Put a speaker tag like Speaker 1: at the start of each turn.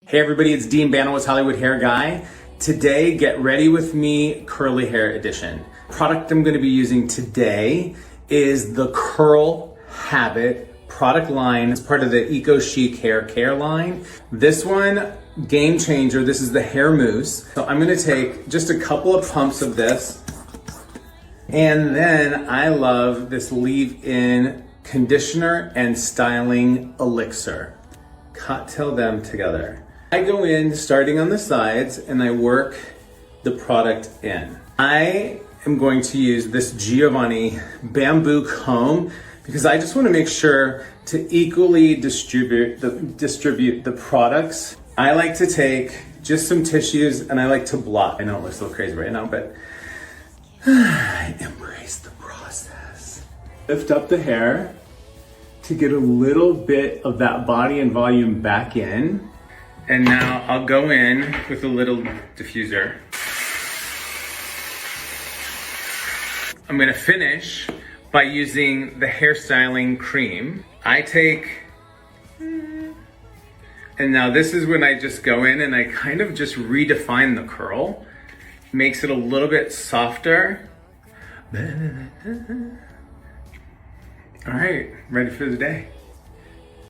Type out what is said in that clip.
Speaker 1: Hey everybody, it's Dean Banowetz, Hollywood Hair Guy. Today, get ready with me, curly hair edition. Product I'm gonna be using today is the Curl Habit product line. It's part of the Eco Chic Hair Care line. This one, game changer, this is the hair mousse. So I'm gonna take just a couple of pumps of this. And then I love this leave-in conditioner and styling elixir. Cocktail them together. I go in starting on the sides and I work the product in. I am going to use this Giovanni bamboo comb because I just want to make sure to equally distribute the products. I like to take just some tissues and I like to blot. I know it looks a little crazy right now, but I embrace the process. Lift up the hair to get a little bit of that body and volume back in. And now I'll go in with a little diffuser. I'm gonna finish by using the hairstyling cream. I take, and now this is when I just go in and I kind of just redefine the curl. Makes it a little bit softer. All right, ready for the day.